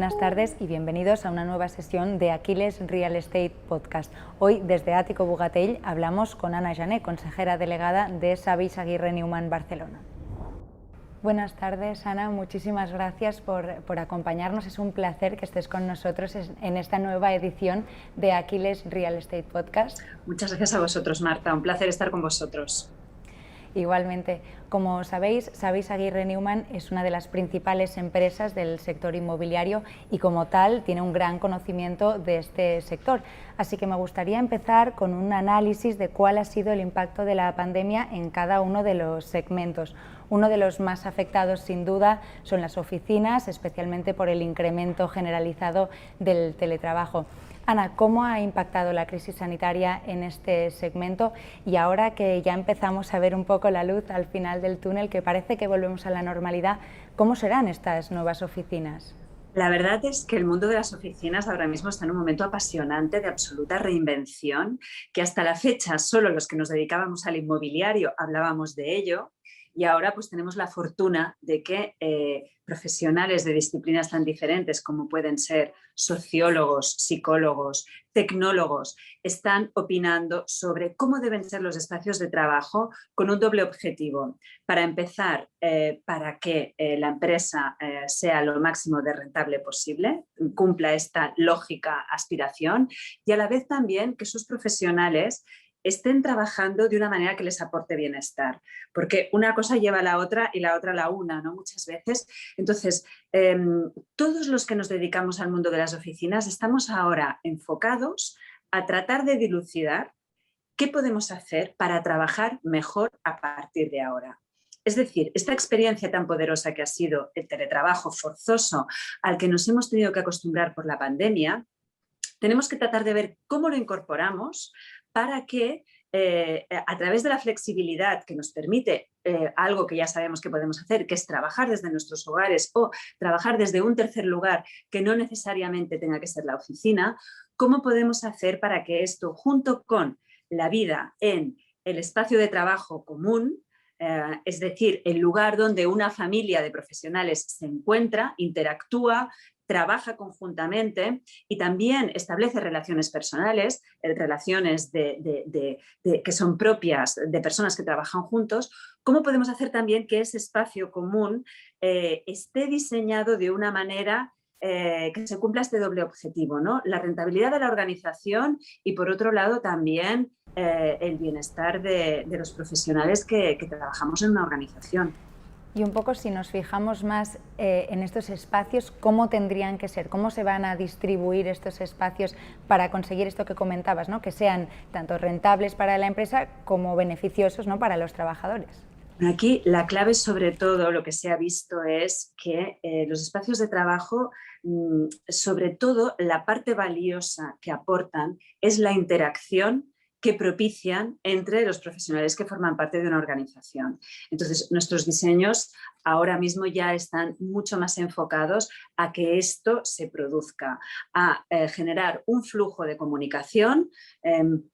Buenas tardes y bienvenidos a una nueva sesión de Aquiles Real Estate Podcast. Hoy desde Ático Bogatell hablamos con Ana Jané, consejera delegada de Savis Aguirre Newman Barcelona. Buenas tardes, Ana, muchísimas gracias por acompañarnos. Es un placer que estés con nosotros en esta nueva edición de Aquiles Real Estate Podcast. Muchas gracias a vosotros, Marta, un placer estar con vosotros. Igualmente, como sabéis, Savis Aguirre Newman es una de las principales empresas del sector inmobiliario y como tal tiene un gran conocimiento de este sector. Así que me gustaría empezar con un análisis de cuál ha sido el impacto de la pandemia en cada uno de los segmentos. Uno de los más afectados, sin duda, son las oficinas, especialmente por el incremento generalizado del teletrabajo. Ana, ¿cómo ha impactado la crisis sanitaria en este segmento? Y ahora que ya empezamos a ver un poco la luz al final del túnel, que parece que volvemos a la normalidad, ¿cómo serán estas nuevas oficinas? La verdad es que el mundo de las oficinas ahora mismo está en un momento apasionante de absoluta reinvención, que hasta la fecha solo los que nos dedicábamos al inmobiliario hablábamos de ello. Y ahora pues tenemos la fortuna de que profesionales de disciplinas tan diferentes como pueden ser sociólogos, psicólogos, tecnólogos, están opinando sobre cómo deben ser los espacios de trabajo con un doble objetivo. Para empezar, para que la empresa sea lo máximo de rentable posible, cumpla esta lógica aspiración y a la vez también que sus profesionales estén trabajando de una manera que les aporte bienestar, porque una cosa lleva a la otra y la otra a la una, ¿no? Muchas veces. Entonces, todos los que nos dedicamos al mundo de las oficinas estamos ahora enfocados a tratar de dilucidar qué podemos hacer para trabajar mejor a partir de ahora. Es decir, esta experiencia tan poderosa que ha sido el teletrabajo forzoso al que nos hemos tenido que acostumbrar por la pandemia, tenemos que tratar de ver cómo lo incorporamos para que a través de la flexibilidad que nos permite algo que ya sabemos que podemos hacer, que es trabajar desde nuestros hogares o trabajar desde un tercer lugar que no necesariamente tenga que ser la oficina, cómo podemos hacer para que esto, junto con la vida en el espacio de trabajo común, es decir, el lugar donde una familia de profesionales se encuentra, interactúa, trabaja conjuntamente y también establece relaciones personales, relaciones que son propias de personas que trabajan juntos, ¿cómo podemos hacer también que ese espacio común esté diseñado de una manera que se cumpla este doble objetivo, ¿no? La rentabilidad de la organización y, por otro lado, también el bienestar de los profesionales que trabajamos en una organización. Y un poco si nos fijamos más en estos espacios, ¿cómo tendrían que ser? ¿Cómo se van a distribuir estos espacios para conseguir esto que comentabas, ¿no? Que sean tanto rentables para la empresa como beneficiosos, ¿no? Para los trabajadores? Aquí la clave, sobre todo, lo que se ha visto es que los espacios de trabajo, sobre todo la parte valiosa que aportan es la interacción que propician entre los profesionales que forman parte de una organización. Entonces, nuestros diseños ahora mismo ya están mucho más enfocados a que esto se produzca, a generar un flujo de comunicación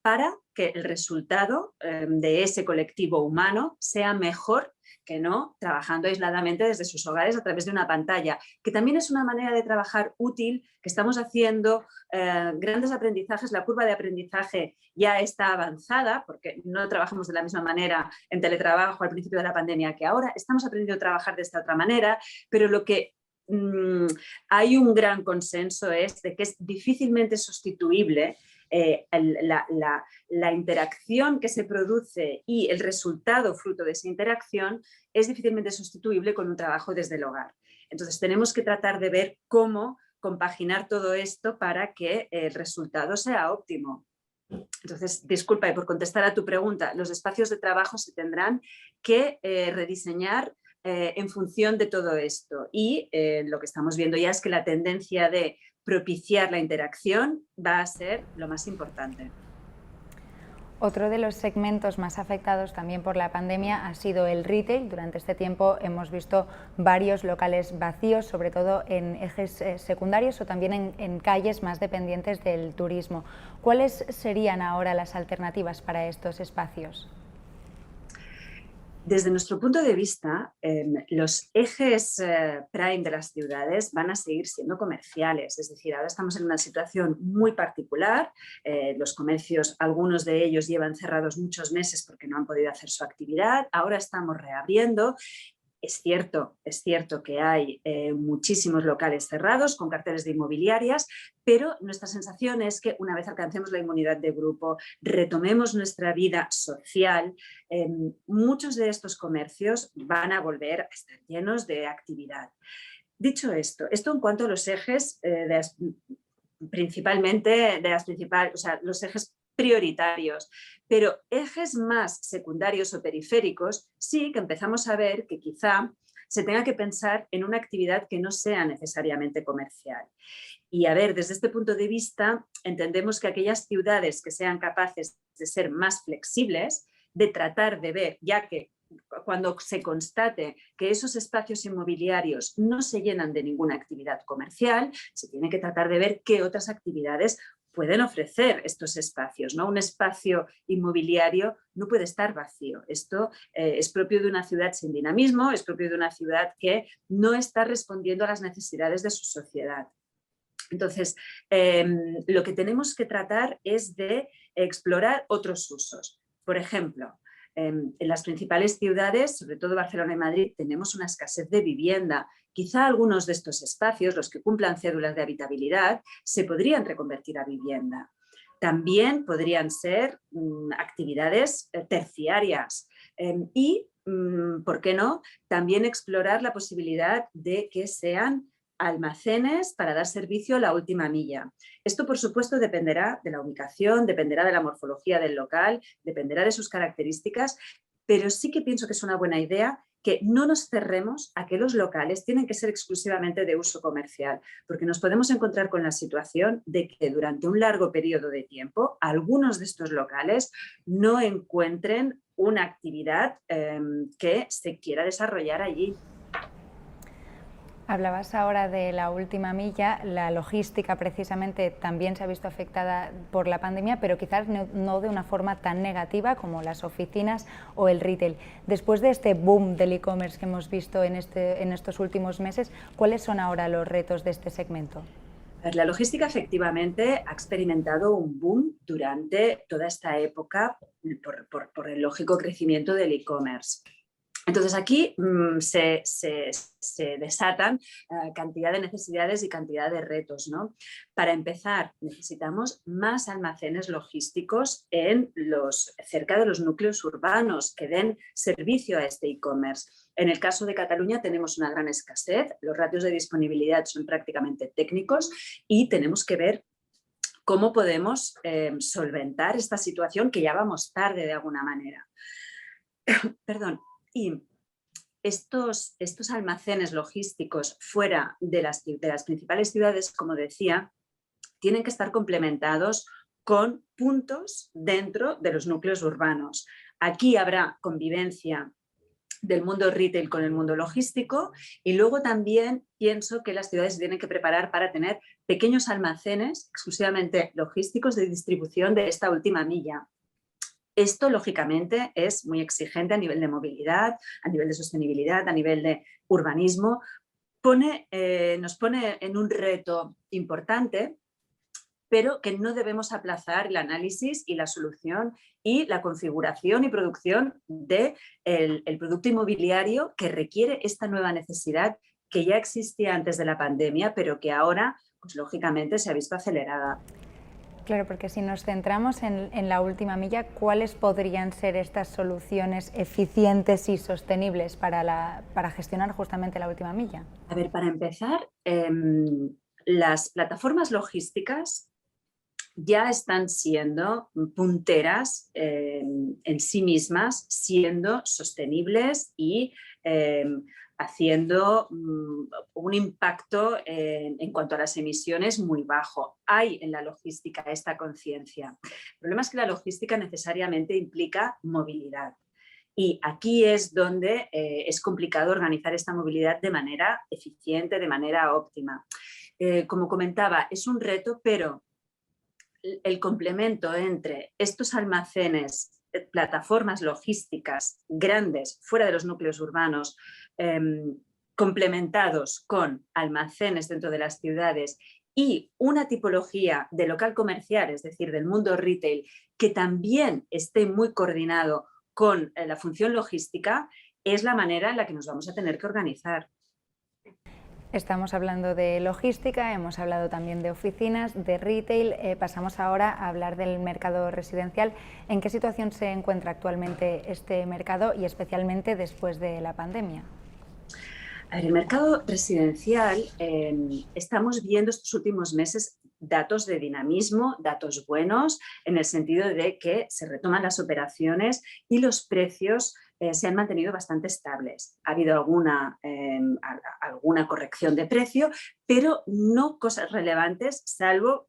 para que el resultado de ese colectivo humano sea mejor que no trabajando aisladamente desde sus hogares a través de una pantalla, que también es una manera de trabajar útil, que estamos haciendo grandes aprendizajes. La curva de aprendizaje ya está avanzada, porque no trabajamos de la misma manera en teletrabajo al principio de la pandemia que ahora. Estamos aprendiendo a trabajar de esta otra manera, pero lo que hay un gran consenso es de que es difícilmente sustituible la interacción que se produce y el resultado fruto de esa interacción es difícilmente sustituible con un trabajo desde el hogar. Entonces tenemos que tratar de ver cómo compaginar todo esto para que el resultado sea óptimo. Entonces, disculpa, y por contestar a tu pregunta, los espacios de trabajo se tendrán que rediseñar en función de todo esto y lo que estamos viendo ya es que la tendencia de propiciar la interacción va a ser lo más importante. Otro de los segmentos más afectados también por la pandemia ha sido el retail. Durante este tiempo hemos visto varios locales vacíos, sobre todo en ejes secundarios o también en calles más dependientes del turismo. ¿Cuáles serían ahora las alternativas para estos espacios? Desde nuestro punto de vista, los ejes prime de las ciudades van a seguir siendo comerciales. Es decir, ahora estamos en una situación muy particular. Los comercios, algunos de ellos llevan cerrados muchos meses porque no han podido hacer su actividad. Ahora estamos reabriendo. Es cierto que hay muchísimos locales cerrados con carteles de inmobiliarias, pero nuestra sensación es que una vez alcancemos la inmunidad de grupo, retomemos nuestra vida social, muchos de estos comercios van a volver a estar llenos de actividad. Dicho esto en cuanto a los ejes, principalmente de las principales, o sea, los ejes prioritarios, pero ejes más secundarios o periféricos sí que empezamos a ver que quizá se tenga que pensar en una actividad que no sea necesariamente comercial. Y a ver, desde este punto de vista, entendemos que aquellas ciudades que sean capaces de ser más flexibles, de tratar de ver, ya que cuando se constate que esos espacios inmobiliarios no se llenan de ninguna actividad comercial, se tiene que tratar de ver qué otras actividades pueden ofrecer estos espacios, ¿no? Un espacio inmobiliario no puede estar vacío. Esto es propio de una ciudad sin dinamismo, es propio de una ciudad que no está respondiendo a las necesidades de su sociedad. Entonces, lo que tenemos que tratar es de explorar otros usos. Por ejemplo, en las principales ciudades, sobre todo Barcelona y Madrid, tenemos una escasez de vivienda. Quizá algunos de estos espacios, los que cumplan cédulas de habitabilidad, se podrían reconvertir a vivienda. También podrían ser actividades terciarias y, ¿por qué no?, también explorar la posibilidad de que sean almacenes para dar servicio a la última milla. Esto, por supuesto, dependerá de la ubicación, dependerá de la morfología del local, dependerá de sus características, pero sí que pienso que es una buena idea que no nos cerremos a que los locales tienen que ser exclusivamente de uso comercial, porque nos podemos encontrar con la situación de que durante un largo periodo de tiempo algunos de estos locales no encuentren una actividad que se quiera desarrollar allí. Hablabas ahora de la última milla, la logística precisamente también se ha visto afectada por la pandemia, pero quizás no de una forma tan negativa como las oficinas o el retail. Después de este boom del e-commerce que hemos visto en estos últimos meses, ¿cuáles son ahora los retos de este segmento? La logística efectivamente ha experimentado un boom durante toda esta época por el lógico crecimiento del e-commerce. Entonces aquí se desatan cantidad de necesidades y cantidad de retos, ¿no? Para empezar, necesitamos más almacenes logísticos cerca de los núcleos urbanos que den servicio a este e-commerce. En el caso de Cataluña tenemos una gran escasez, los ratios de disponibilidad son prácticamente técnicos y tenemos que ver cómo podemos solventar esta situación que ya vamos tarde de alguna manera. Perdón. Y estos almacenes logísticos fuera de las principales ciudades, como decía, tienen que estar complementados con puntos dentro de los núcleos urbanos. Aquí habrá convivencia del mundo retail con el mundo logístico y luego también pienso que las ciudades se tienen que preparar para tener pequeños almacenes exclusivamente logísticos de distribución de esta última milla. Esto, lógicamente, es muy exigente a nivel de movilidad, a nivel de sostenibilidad, a nivel de urbanismo. Nos pone en un reto importante, pero que no debemos aplazar el análisis y la solución y la configuración y producción del producto inmobiliario que requiere esta nueva necesidad que ya existía antes de la pandemia, pero que ahora, pues, lógicamente, se ha visto acelerada. Claro, porque si nos centramos en la última milla, ¿cuáles podrían ser estas soluciones eficientes y sostenibles para gestionar justamente la última milla? A ver, para empezar, las plataformas logísticas ya están siendo punteras en sí mismas, siendo sostenibles y haciendo un impacto en cuanto a las emisiones muy bajo. Hay en la logística esta conciencia. El problema es que la logística necesariamente implica movilidad. Y aquí es donde es complicado organizar esta movilidad de manera eficiente, de manera óptima. Como comentaba, es un reto, pero el complemento entre estos almacenes plataformas logísticas grandes fuera de los núcleos urbanos, complementados con almacenes dentro de las ciudades y una tipología de local comercial, es decir, del mundo retail, que también esté muy coordinado con la función logística, es la manera en la que nos vamos a tener que organizar. Estamos hablando de logística, hemos hablado también de oficinas, de retail, pasamos ahora a hablar del mercado residencial. ¿En qué situación se encuentra actualmente este mercado y especialmente después de la pandemia? A ver, el mercado residencial, estamos viendo estos últimos meses datos de dinamismo, datos buenos, en el sentido de que se retoman las operaciones y los precios se han mantenido bastante estables. Ha habido alguna corrección de precio, pero no cosas relevantes, salvo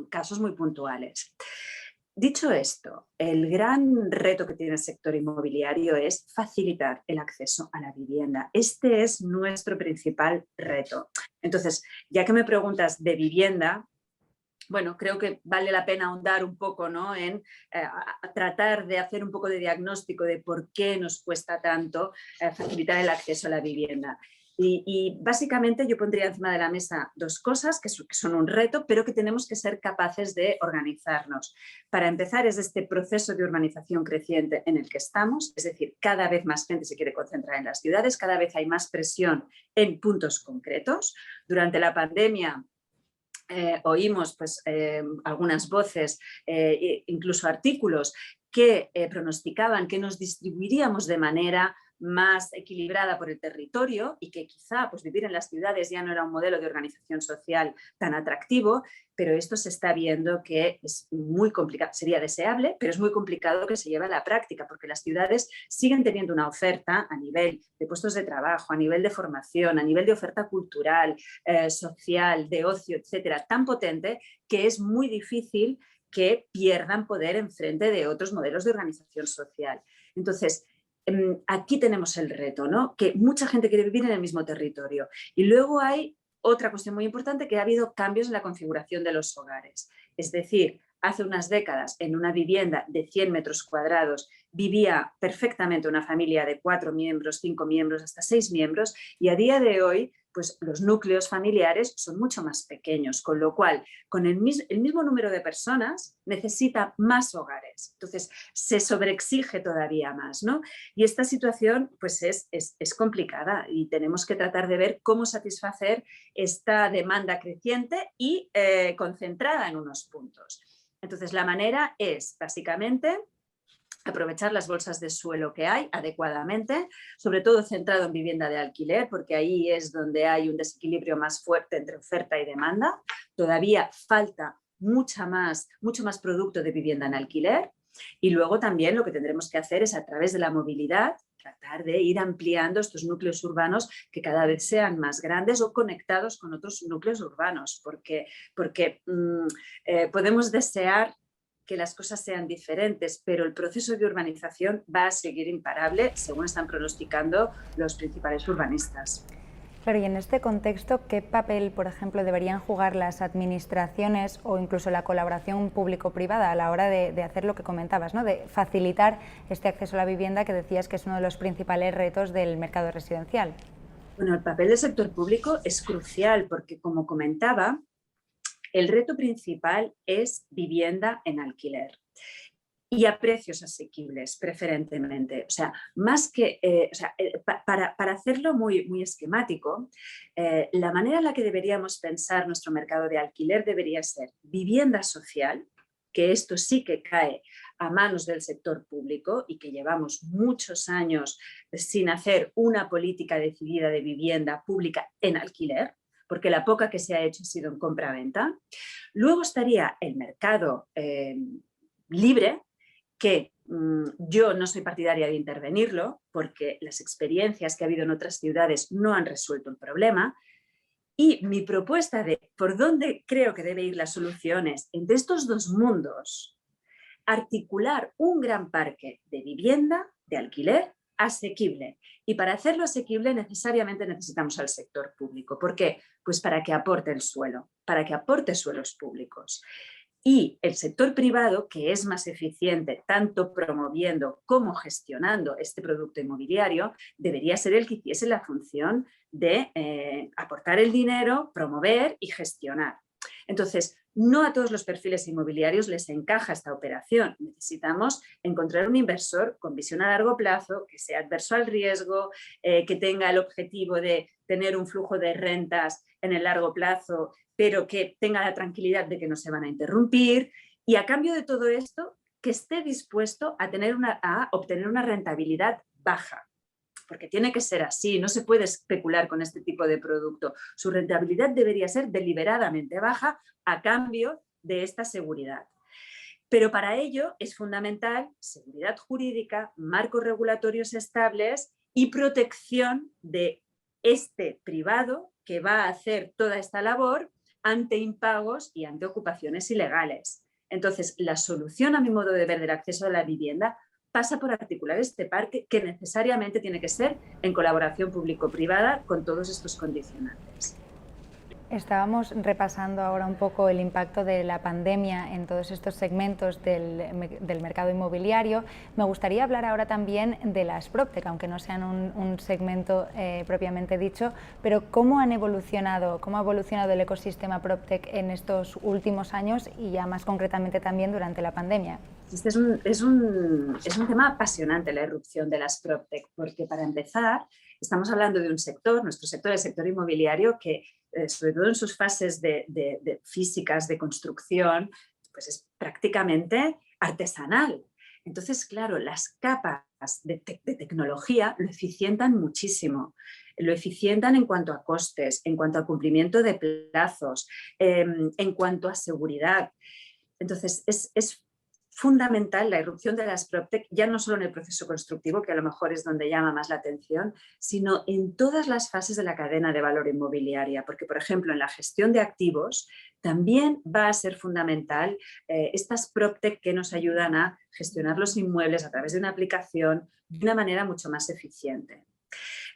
casos muy puntuales. Dicho esto, el gran reto que tiene el sector inmobiliario es facilitar el acceso a la vivienda. Este es nuestro principal reto. Entonces, ya que me preguntas de vivienda, bueno, creo que vale la pena ahondar un poco, ¿no?, en tratar de hacer un poco de diagnóstico de por qué nos cuesta tanto facilitar el acceso a la vivienda. Y básicamente yo pondría encima de la mesa dos cosas que son un reto, pero que tenemos que ser capaces de organizarnos. Para empezar, es este proceso de urbanización creciente en el que estamos, es decir, cada vez más gente se quiere concentrar en las ciudades, cada vez hay más presión en puntos concretos. Durante la pandemia oímos pues, algunas voces, incluso artículos que pronosticaban que nos distribuiríamos de manera más equilibrada por el territorio y que quizá pues, vivir en las ciudades ya no era un modelo de organización social tan atractivo, pero esto se está viendo que es muy complicado, sería deseable, pero es muy complicado que se lleve a la práctica, porque las ciudades siguen teniendo una oferta a nivel de puestos de trabajo, a nivel de formación, a nivel de oferta cultural, social, de ocio, etcétera, tan potente que es muy difícil que pierdan poder en frente de otros modelos de organización social. Entonces, aquí tenemos el reto, ¿no?, que mucha gente quiere vivir en el mismo territorio. Y luego hay otra cuestión muy importante, que ha habido cambios en la configuración de los hogares. Es decir, hace unas décadas en una vivienda de 100 metros cuadrados vivía perfectamente una familia de 4 miembros, 5 miembros, hasta 6 miembros, y a día de hoy pues los núcleos familiares son mucho más pequeños, con lo cual con el mismo número de personas necesita más hogares. Entonces se sobreexige todavía más, ¿no? Y esta situación pues es complicada y tenemos que tratar de ver cómo satisfacer esta demanda creciente y concentrada en unos puntos. Entonces la manera es básicamente aprovechar las bolsas de suelo que hay adecuadamente, sobre todo centrado en vivienda de alquiler, porque ahí es donde hay un desequilibrio más fuerte entre oferta y demanda. Todavía falta mucho más producto de vivienda en alquiler. Y luego también lo que tendremos que hacer es, a través de la movilidad, tratar de ir ampliando estos núcleos urbanos que cada vez sean más grandes o conectados con otros núcleos urbanos, porque podemos desear que las cosas sean diferentes, pero el proceso de urbanización va a seguir imparable, según están pronosticando los principales urbanistas. Claro, y en este contexto, ¿qué papel, por ejemplo, deberían jugar las administraciones o incluso la colaboración público-privada a la hora de hacer lo que comentabas, ¿no?, de facilitar este acceso a la vivienda, que decías que es uno de los principales retos del mercado residencial? Bueno, el papel del sector público es crucial porque, como comentaba, el reto principal es vivienda en alquiler y a precios asequibles, preferentemente. O sea, más que, para hacerlo muy esquemático, la manera en la que deberíamos pensar nuestro mercado de alquiler debería ser vivienda social, que esto sí que cae a manos del sector público y que llevamos muchos años sin hacer una política decidida de vivienda pública en alquiler, porque la poca que se ha hecho ha sido en compra-venta. Luego estaría el mercado libre, que yo no soy partidaria de intervenirlo, porque las experiencias que ha habido en otras ciudades no han resuelto el problema. Y mi propuesta de por dónde creo que debe ir las soluciones entre estos dos mundos, articular un gran parque de vivienda, de alquiler, asequible. Y para hacerlo asequible necesariamente necesitamos al sector público. ¿Por qué? Pues para que aporte el suelo, para que aporte suelos públicos. Y el sector privado, que es más eficiente tanto promoviendo como gestionando este producto inmobiliario, debería ser el que hiciese la función de aportar el dinero, promover y gestionar. Entonces, no a todos los perfiles inmobiliarios les encaja esta operación. Necesitamos encontrar un inversor con visión a largo plazo, que sea adverso al riesgo, que tenga el objetivo de tener un flujo de rentas en el largo plazo, pero que tenga la tranquilidad de que no se van a interrumpir, y a cambio de todo esto, que esté dispuesto a obtener una rentabilidad baja, porque tiene que ser así, no se puede especular con este tipo de producto. Su rentabilidad debería ser deliberadamente baja a cambio de esta seguridad. Pero para ello es fundamental seguridad jurídica, marcos regulatorios estables y protección de este privado que va a hacer toda esta labor ante impagos y ante ocupaciones ilegales. Entonces, la solución, a mi modo de ver, del acceso a la vivienda pasa por articular este parque, que necesariamente tiene que ser en colaboración público-privada con todos estos condicionantes. Estábamos repasando ahora un poco el impacto de la pandemia en todos estos segmentos del mercado inmobiliario. Me gustaría hablar ahora también de las PropTech, aunque no sean un segmento propiamente dicho, pero ¿cómo ha evolucionado el ecosistema PropTech en estos últimos años y ya más concretamente también durante la pandemia? Este es un tema apasionante, la irrupción de las PropTech, porque para empezar estamos hablando de un sector, nuestro sector, el sector inmobiliario, que sobre todo en sus fases de físicas, de construcción, pues es prácticamente artesanal. Entonces, claro, las capas de tecnología lo eficientan muchísimo. Lo eficientan en cuanto a costes, en cuanto a cumplimiento de plazos, en cuanto a seguridad. Entonces, es fundamental la irrupción de las PropTech, ya no solo en el proceso constructivo, que a lo mejor es donde llama más la atención, sino en todas las fases de la cadena de valor inmobiliaria, porque, por ejemplo, en la gestión de activos también va a ser fundamental estas PropTech que nos ayudan a gestionar los inmuebles a través de una aplicación de una manera mucho más eficiente.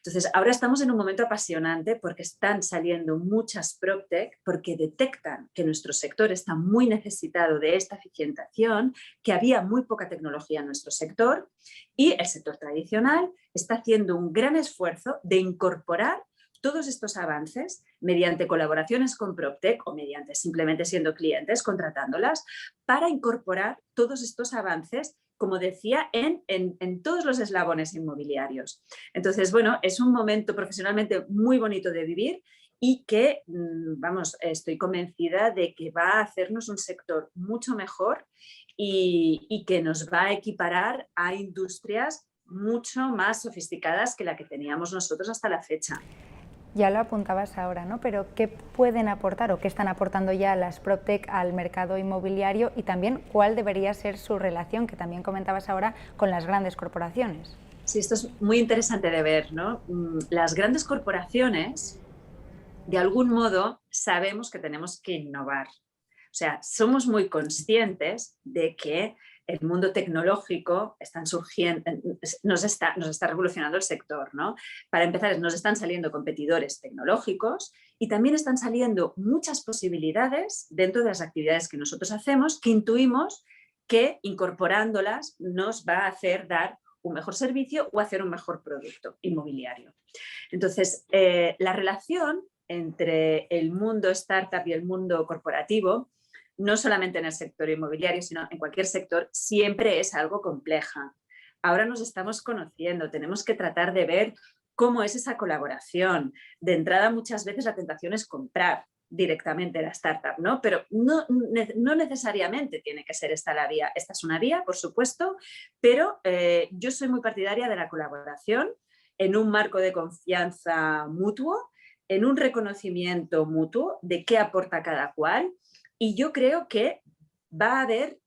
Entonces, ahora estamos en un momento apasionante porque están saliendo muchas PropTech, porque detectan que nuestro sector está muy necesitado de esta eficientación, que había muy poca tecnología en nuestro sector, y el sector tradicional está haciendo un gran esfuerzo de incorporar todos estos avances mediante colaboraciones con PropTech o mediante simplemente siendo clientes, contratándolas, para incorporar todos estos avances, como decía, en todos los eslabones inmobiliarios. Entonces, bueno, es un momento profesionalmente muy bonito de vivir y que, vamos, estoy convencida de que va a hacernos un sector mucho mejor y que nos va a equiparar a industrias mucho más sofisticadas que la que teníamos nosotros hasta la fecha. Ya lo apuntabas ahora, ¿no? Pero ¿qué pueden aportar o qué están aportando ya las PropTech al mercado inmobiliario y también cuál debería ser su relación, que también comentabas ahora, con las grandes corporaciones? Sí, esto es muy interesante de ver, ¿no? Las grandes corporaciones, de algún modo, sabemos que tenemos que innovar. O sea, somos muy conscientes de que el mundo tecnológico nos está revolucionando el sector, ¿no? Para empezar, nos están saliendo competidores tecnológicos y también están saliendo muchas posibilidades dentro de las actividades que nosotros hacemos, que intuimos que incorporándolas nos va a hacer dar un mejor servicio o hacer un mejor producto inmobiliario. Entonces, la relación entre el mundo startup y el mundo corporativo, no solamente en el sector inmobiliario, sino en cualquier sector, siempre es algo compleja. Ahora nos estamos conociendo, tenemos que tratar de ver cómo es esa colaboración. De entrada, muchas veces la tentación es comprar directamente la startup, ¿no? Pero no necesariamente tiene que ser esta la vía. Esta es una vía, por supuesto, pero yo soy muy partidaria de la colaboración en un marco de confianza mutuo, en un reconocimiento mutuo de qué aporta cada cual. Y yo creo que va a haber,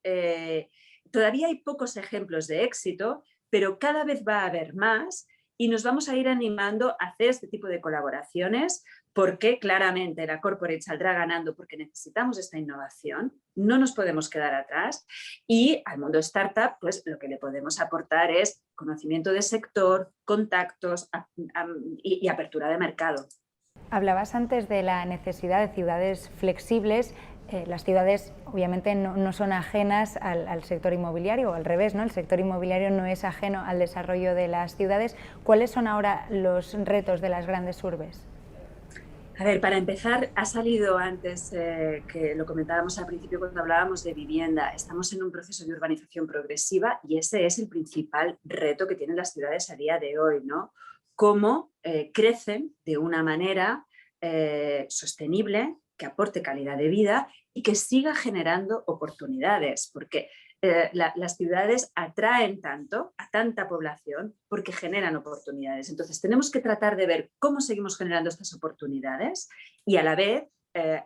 todavía hay pocos ejemplos de éxito, pero cada vez va a haber más y nos vamos a ir animando a hacer este tipo de colaboraciones porque claramente la corporate saldrá ganando porque necesitamos esta innovación, no nos podemos quedar atrás y al mundo startup pues lo que le podemos aportar es conocimiento de sector, contactos y apertura de mercado. Hablabas antes de la necesidad de ciudades flexibles. las ciudades obviamente no son ajenas al sector inmobiliario, o al revés, ¿no? El sector inmobiliario no es ajeno al desarrollo de las ciudades. ¿Cuáles son ahora los retos de las grandes urbes? A ver, para empezar, ha salido antes, que lo comentábamos al principio cuando hablábamos de vivienda. Estamos en un proceso de urbanización progresiva y ese es el principal reto que tienen las ciudades a día de hoy, ¿no? Cómo crecen de una manera sostenible, que aporte calidad de vida y que siga generando oportunidades, porque las ciudades atraen tanto a tanta población porque generan oportunidades. Entonces tenemos que tratar de ver cómo seguimos generando estas oportunidades y a la vez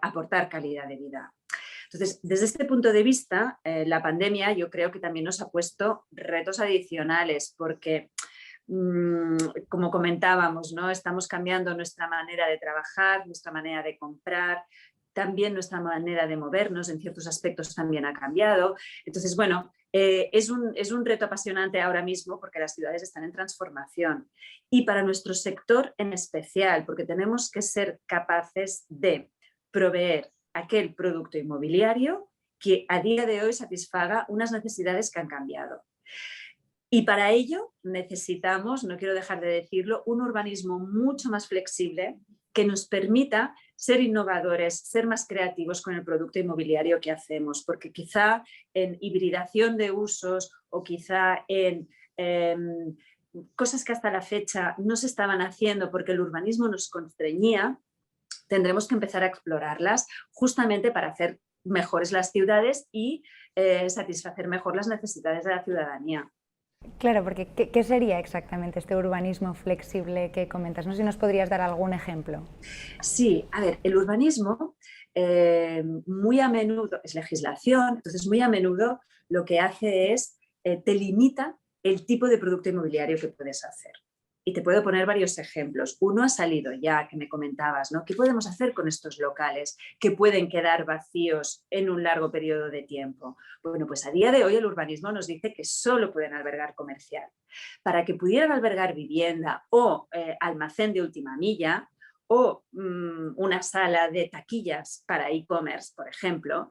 aportar calidad de vida. Entonces, desde este punto de vista, la pandemia yo creo que también nos ha puesto retos adicionales porque como comentábamos, ¿no? Estamos cambiando nuestra manera de trabajar, nuestra manera de comprar, también nuestra manera de movernos en ciertos aspectos también ha cambiado. Entonces, bueno, es un reto apasionante ahora mismo porque las ciudades están en transformación y para nuestro sector en especial, porque tenemos que ser capaces de proveer aquel producto inmobiliario que a día de hoy satisfaga unas necesidades que han cambiado. Y para ello necesitamos, no quiero dejar de decirlo, un urbanismo mucho más flexible que nos permita ser innovadores, ser más creativos con el producto inmobiliario que hacemos, porque quizá en hibridación de usos o quizá en cosas que hasta la fecha no se estaban haciendo porque el urbanismo nos constreñía, tendremos que empezar a explorarlas justamente para hacer mejores las ciudades y satisfacer mejor las necesidades de la ciudadanía. Claro, porque ¿qué sería exactamente este urbanismo flexible que comentas? No sé si nos podrías dar algún ejemplo. Sí, a ver, el urbanismo muy a menudo es legislación, entonces muy a menudo lo que hace es te limita el tipo de producto inmobiliario que puedes hacer. Y te puedo poner varios ejemplos. Uno ha salido ya, que me comentabas, ¿no? ¿Qué podemos hacer con estos locales que pueden quedar vacíos en un largo periodo de tiempo? Bueno, pues a día de hoy el urbanismo nos dice que solo pueden albergar comercial. Para que pudieran albergar vivienda o almacén de última milla o una sala de taquillas para e-commerce, por ejemplo,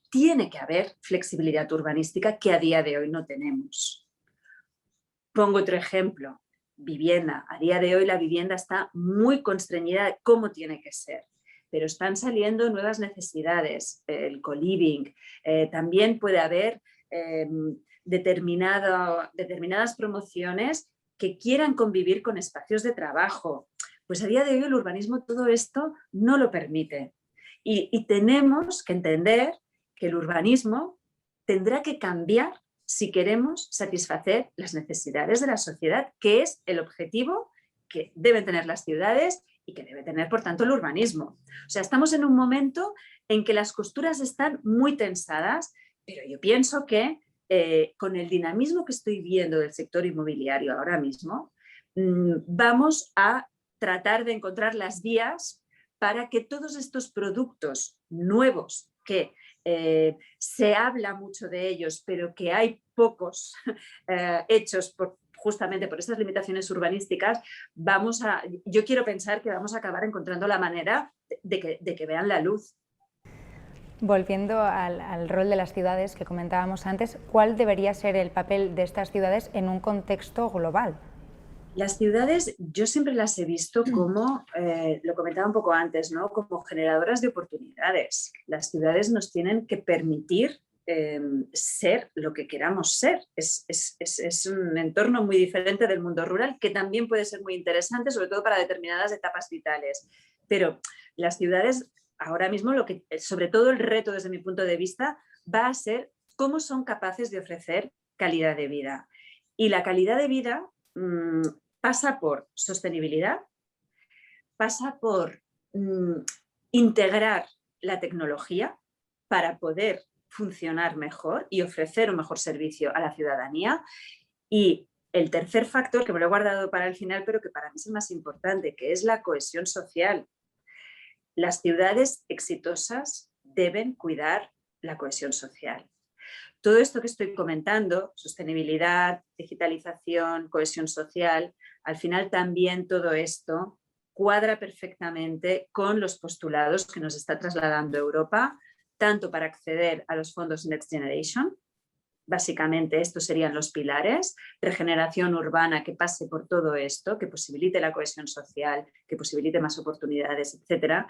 tiene que haber flexibilidad urbanística que a día de hoy no tenemos. Pongo otro ejemplo, vivienda. A día de hoy la vivienda está muy constreñida de cómo tiene que ser, pero están saliendo nuevas necesidades, el co-living, también puede haber determinadas promociones que quieran convivir con espacios de trabajo. Pues a día de hoy el urbanismo todo esto no lo permite y tenemos que entender que el urbanismo tendrá que cambiar si queremos satisfacer las necesidades de la sociedad, que es el objetivo que deben tener las ciudades y que debe tener, por tanto, el urbanismo. O sea, estamos en un momento en que las costuras están muy tensadas, pero yo pienso que con el dinamismo que estoy viendo del sector inmobiliario ahora mismo, vamos a tratar de encontrar las vías para que todos estos productos nuevos que se habla mucho de ellos, pero que hay pocos hechos justamente por estas limitaciones urbanísticas, yo quiero pensar que vamos a acabar encontrando la manera de que vean la luz. Volviendo al rol de las ciudades que comentábamos antes, ¿cuál debería ser el papel de estas ciudades en un contexto global? Las ciudades yo siempre las he visto como, lo comentaba un poco antes, ¿no? Como generadoras de oportunidades. Las ciudades nos tienen que permitir ser lo que queramos ser. Es un entorno muy diferente del mundo rural que también puede ser muy interesante, sobre todo para determinadas etapas vitales. Pero las ciudades, ahora mismo, sobre todo el reto desde mi punto de vista, va a ser cómo son capaces de ofrecer calidad de vida. Y la calidad de vida pasa por sostenibilidad, pasa por integrar la tecnología para poder funcionar mejor y ofrecer un mejor servicio a la ciudadanía. Y el tercer factor, que me lo he guardado para el final, pero que para mí es el más importante, que es la cohesión social. Las ciudades exitosas deben cuidar la cohesión social. Todo esto que estoy comentando, sostenibilidad, digitalización, cohesión social, al final también todo esto cuadra perfectamente con los postulados que nos está trasladando Europa, tanto para acceder a los fondos Next Generation. Básicamente estos serían los pilares: regeneración urbana que pase por todo esto, que posibilite la cohesión social, que posibilite más oportunidades, etc.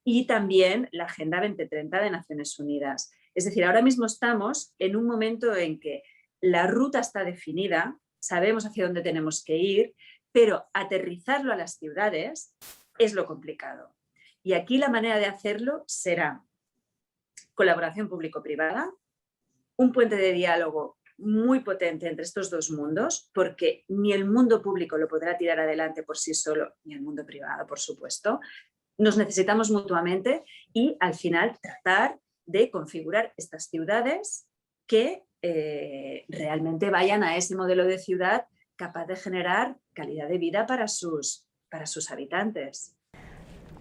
Y también la Agenda 2030 de Naciones Unidas. Es decir, ahora mismo estamos en un momento en que la ruta está definida, sabemos hacia dónde tenemos que ir, pero aterrizarlo a las ciudades es lo complicado. Y aquí la manera de hacerlo será colaboración público-privada, un puente de diálogo muy potente entre estos dos mundos, porque ni el mundo público lo podrá tirar adelante por sí solo, ni el mundo privado, por supuesto. Nos necesitamos mutuamente y al final tratar de configurar estas ciudades que realmente vayan a ese modelo de ciudad capaz de generar calidad de vida para sus habitantes.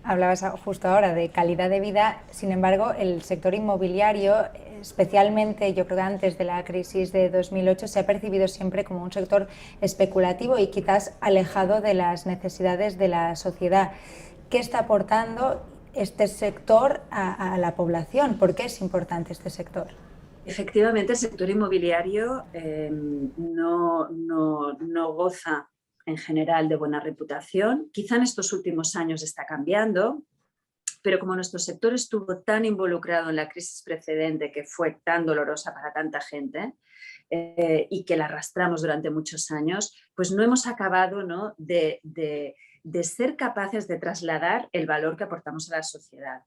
Hablabas justo ahora de calidad de vida, sin embargo, el sector inmobiliario, especialmente yo creo que antes de la crisis de 2008, se ha percibido siempre como un sector especulativo y quizás alejado de las necesidades de la sociedad. ¿Qué está aportando este sector a la población? ¿Por qué es importante este sector? Efectivamente, el sector inmobiliario no goza en general de buena reputación. Quizá en estos últimos años está cambiando, pero como nuestro sector estuvo tan involucrado en la crisis precedente, que fue tan dolorosa para tanta gente y que la arrastramos durante muchos años, pues no hemos acabado, ¿no?, de ser capaces de trasladar el valor que aportamos a la sociedad.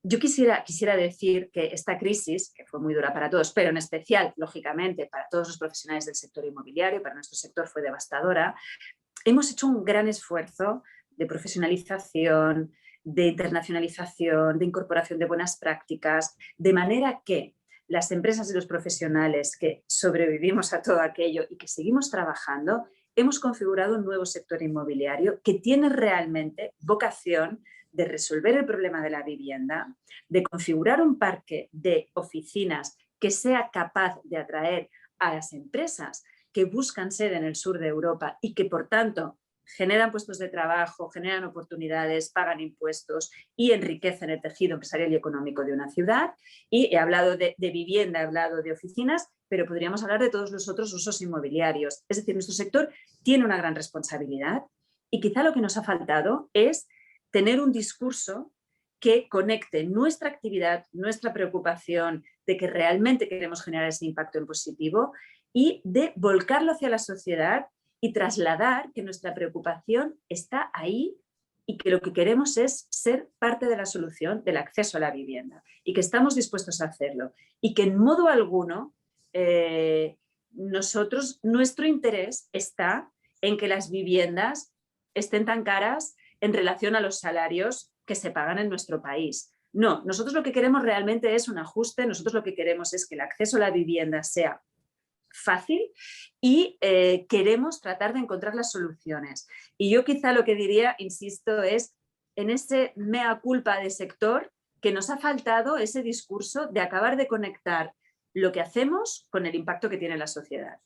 Yo quisiera decir que esta crisis, que fue muy dura para todos, pero en especial, lógicamente, para todos los profesionales del sector inmobiliario, para nuestro sector fue devastadora, hemos hecho un gran esfuerzo de profesionalización, de internacionalización, de incorporación de buenas prácticas, de manera que las empresas y los profesionales que sobrevivimos a todo aquello y que seguimos trabajando, hemos configurado un nuevo sector inmobiliario que tiene realmente vocación de resolver el problema de la vivienda, de configurar un parque de oficinas que sea capaz de atraer a las empresas que buscan sede en el sur de Europa y que, por tanto, generan puestos de trabajo, generan oportunidades, pagan impuestos y enriquecen el tejido empresarial y económico de una ciudad. Y he hablado de vivienda, he hablado de oficinas, pero podríamos hablar de todos los otros usos inmobiliarios. Es decir, nuestro sector tiene una gran responsabilidad y quizá lo que nos ha faltado es tener un discurso que conecte nuestra actividad, nuestra preocupación de que realmente queremos generar ese impacto en positivo y de volcarlo hacia la sociedad y trasladar que nuestra preocupación está ahí y que lo que queremos es ser parte de la solución del acceso a la vivienda y que estamos dispuestos a hacerlo y que en modo alguno nuestro interés está en que las viviendas estén tan caras en relación a los salarios que se pagan en nuestro país. No, nosotros lo que queremos realmente es un ajuste, nosotros lo que queremos es que el acceso a la vivienda sea fácil y queremos tratar de encontrar las soluciones. Y yo quizá lo que diría, insisto, es en ese mea culpa de sector que nos ha faltado ese discurso de acabar de conectar lo que hacemos con el impacto que tiene la sociedad.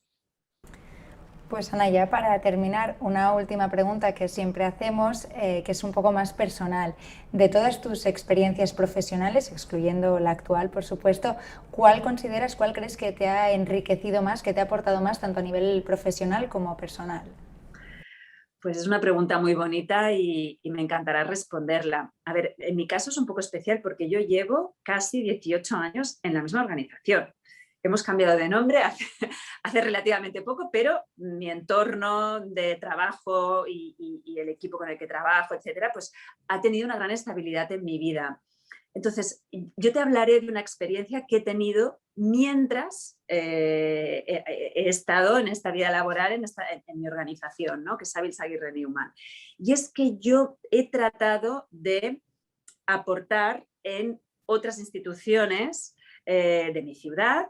Pues Ana, ya para terminar, una última pregunta que siempre hacemos, que es un poco más personal. De todas tus experiencias profesionales, excluyendo la actual, por supuesto, ¿cuál crees que te ha enriquecido más, que te ha aportado más, tanto a nivel profesional como personal? Pues es una pregunta muy bonita y me encantará responderla. A ver, en mi caso es un poco especial porque yo llevo casi 18 años en la misma organización. Hemos cambiado de nombre hace relativamente poco, pero mi entorno de trabajo y el equipo con el que trabajo, etcétera, pues ha tenido una gran estabilidad en mi vida. Entonces, yo te hablaré de una experiencia que he tenido mientras he estado en esta vida laboral, en mi organización, ¿no?, que es Savills Aguirre Newman. Y es que yo he tratado de aportar en otras instituciones de mi ciudad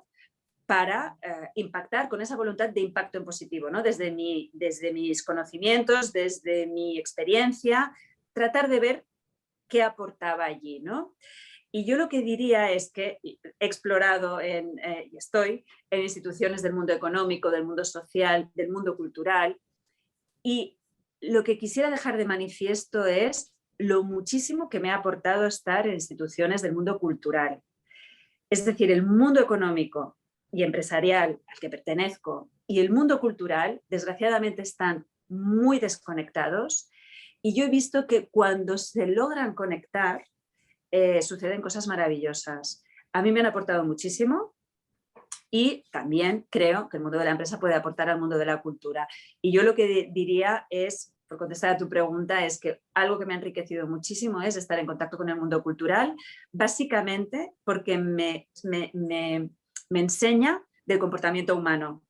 para impactar con esa voluntad de impacto en positivo, ¿no? Desde mis conocimientos, desde mi experiencia, tratar de ver qué aportaba allí, ¿no? Y yo lo que diría es que he explorado y estoy en instituciones del mundo económico, del mundo social, del mundo cultural, y lo que quisiera dejar de manifiesto es lo muchísimo que me ha aportado estar en instituciones del mundo cultural. Es decir, el mundo económico y empresarial al que pertenezco y el mundo cultural, desgraciadamente, están muy desconectados, y yo he visto que cuando se logran conectar, suceden cosas maravillosas. A mí me han aportado muchísimo y también creo que el mundo de la empresa puede aportar al mundo de la cultura. Y yo lo que diría es, por contestar a tu pregunta, es que algo que me ha enriquecido muchísimo es estar en contacto con el mundo cultural, básicamente porque me enseña del comportamiento humano.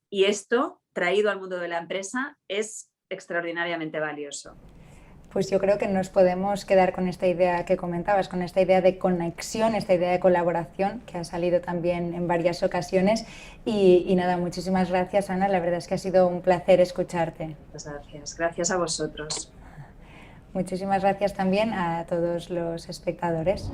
Y esto, traído al mundo de la empresa, es extraordinariamente valioso. Pues yo creo que nos podemos quedar con esta idea que comentabas, con esta idea de conexión, esta idea de colaboración que ha salido también en varias ocasiones. Y nada, muchísimas gracias, Ana. La verdad es que ha sido un placer escucharte. Muchas gracias. Gracias a vosotros. Muchísimas gracias también a todos los espectadores.